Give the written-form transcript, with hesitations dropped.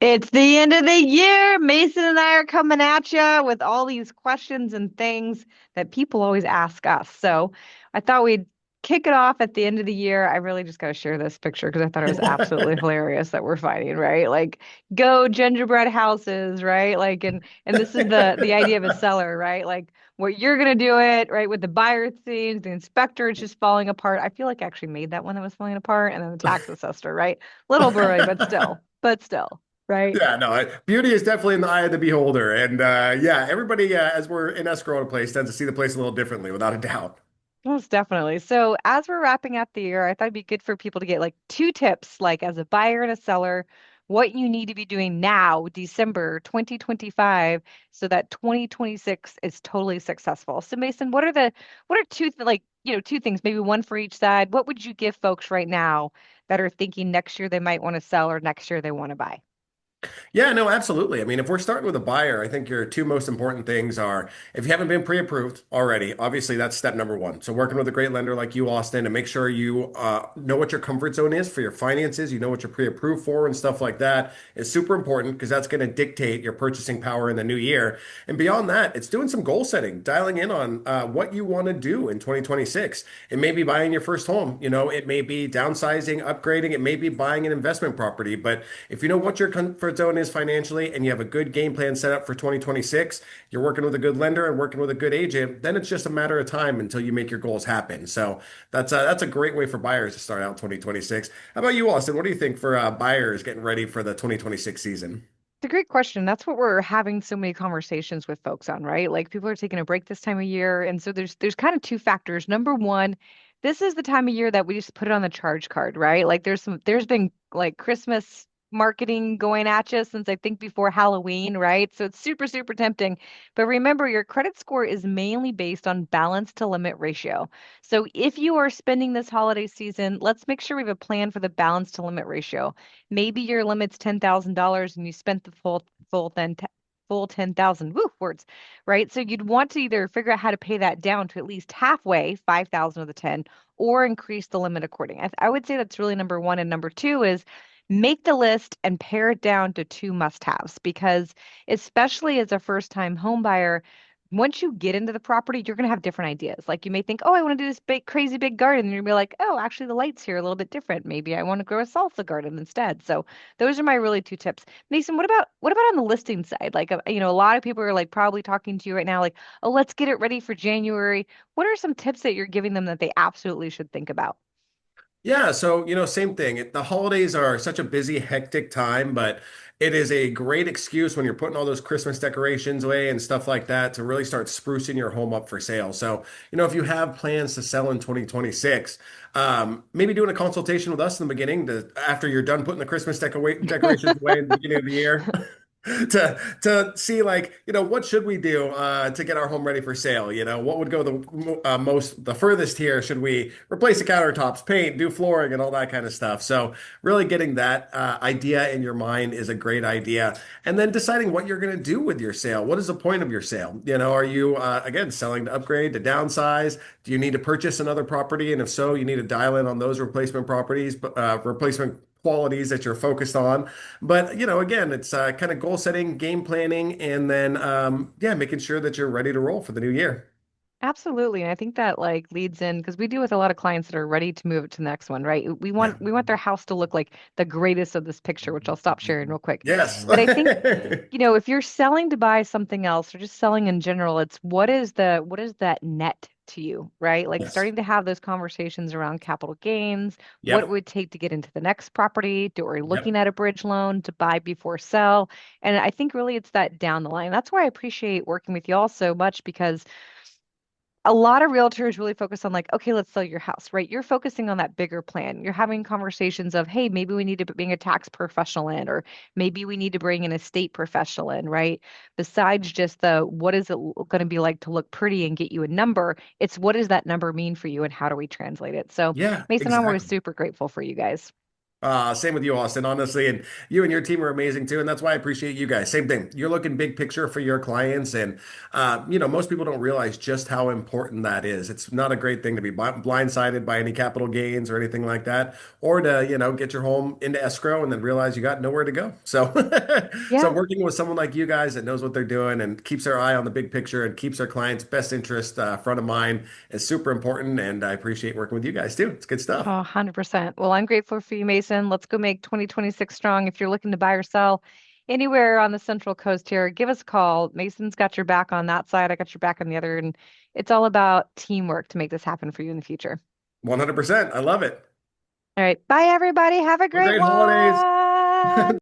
It's the end of the year. Mason and I are coming at you with all these questions and things that people always ask us. So I thought we'd kick it off at the end of the year. I really just got to share this picture because I thought it was absolutely hilarious that we're fighting, right? Like, go gingerbread houses, right? Like, and this is the idea of a seller, right? Like, what you're gonna do it, right? With the buyer themes, the inspector is just falling apart. I feel like I actually made that one that was falling apart, and then the tax assessor, right? Little blurry, but still, right? Yeah, no, beauty is definitely in the eye of the beholder. And yeah, everybody, as we're in escrow in a place, tends to see the place a little differently, without a doubt. Most definitely. So, as we're wrapping up the year, I thought it'd be good for people to get like two tips, like as a buyer and a seller, what you need to be doing now, December 2025, so that 2026 is totally successful. So, Mason, what are two things, maybe one for each side. What would you give folks right now that are thinking next year they might want to sell or next year they want to buy? Yeah, no, absolutely. I mean, if we're starting with a buyer, I think your two most important things are if you haven't been pre-approved already, obviously that's step number one. So working with a great lender like you, Austin, to make sure you know what your comfort zone is for your finances, you know what you're pre-approved for and stuff like that is super important because that's going to dictate your purchasing power in the new year. And beyond that, it's doing some goal setting, dialing in on what you want to do in 2026. It may be buying your first home, it may be downsizing, upgrading, it may be buying an investment property, but if you know what your comfort zone is financially and you have a good game plan set up for 2026, you're working with a good lender and working with a good agent, then it's just a matter of time until you make your goals happen. So that's a great way for buyers to start out 2026. How about you, Austin? What do you think for buyers getting ready for the 2026 season? It's a great question. That's what we're having so many conversations with folks on, right? Like people are taking a break this time of year, and so there's kind of two factors. Number one, this is the time of year that we just put it on the charge card, right? Like there's been like Christmas marketing going at you since I think before Halloween, right? So it's super, super tempting. But remember, your credit score is mainly based on balance to limit ratio. So if you are spending this holiday season, let's make sure we have a plan for the balance to limit ratio. Maybe your limit's $10,000 and you spent the full 10,000. Woo, words, right? So you'd want to either figure out how to pay that down to at least halfway, 5,000 of the 10, or increase the limit according. I would say that's really number one. And number two is make the list and pare it down to two must-haves because especially as a first-time home buyer, once you get into the property, you're going to have different ideas. Like you may think, oh, I want to do this big, crazy big garden. And you'll be like, oh, actually, the lights here are a little bit different. Maybe I want to grow a salsa garden instead. So those are my really two tips. Mason, what about on the listing side? Like, a lot of people are like probably talking to you right now, like, oh, let's get it ready for January. What are some tips that you're giving them that they absolutely should think about? Yeah, so same thing. The holidays are such a busy, hectic time, but it is a great excuse when you're putting all those Christmas decorations away and stuff like that to really start sprucing your home up for sale. So, if you have plans to sell in 2026, maybe doing a consultation with us in the beginning after you're done putting the Christmas decorations away in the beginning of the year. To see like what should we do to get our home ready for sale, what would go the furthest here, should we replace the countertops, paint, do flooring and all that kind of stuff. So really getting that idea in your mind is a great idea, and then deciding what you're going to do with your sale. What is the point of your sale? Are you again selling to upgrade, to downsize? Do you need to purchase another property, and if so, you need to dial in on those replacement properties, replacement qualities that you're focused on. But again, it's kind of goal setting, game planning, and then yeah, making sure that you're ready to roll for the new year. Absolutely. And I think that like leads in because we deal with a lot of clients that are ready to move it to the next one, right? We Yeah. want we want their house to look like the greatest of this picture, which I'll stop sharing real quick. Yes. But I think, if you're selling to buy something else or just selling in general, it's what is that net to you, right? Like Yes. starting to have those conversations around capital gains, what it Yep. would take to get into the next property, or are you looking Yep. at a bridge loan to buy before sell? And I think really it's that down the line. That's why I appreciate working with you all so much because a lot of realtors really focus on like, okay, let's sell your house, right? You're focusing on that bigger plan. You're having conversations of, hey, maybe we need to bring a tax professional in, or maybe we need to bring an estate professional in, right? Besides just the what is it going to be like to look pretty and get you a number, it's what does that number mean for you and how do we translate it? So, Yeah, Mason, I'm always exactly. super grateful for you guys. Same with you, Austin, honestly. And you and your team are amazing too. And that's why I appreciate you guys. Same thing. You're looking big picture for your clients. And, most people don't realize just how important that is. It's not a great thing to be blindsided by any capital gains or anything like that, or to, get your home into escrow and then realize you got nowhere to go. So, so Yeah. working with someone like you guys that knows what they're doing and keeps their eye on the big picture and keeps their clients' best interest front of mind is super important. And I appreciate working with you guys too. It's good stuff. Oh, 100%. Well, I'm grateful for you, Mason. Let's go make 2026 strong. If you're looking to buy or sell anywhere on the Central Coast here, give us a call. Mason's got your back on that side. I got your back on the other. And it's all about teamwork to make this happen for you in the future. 100%. I love it. All right. Bye, everybody. Have a Well, great great holidays. one.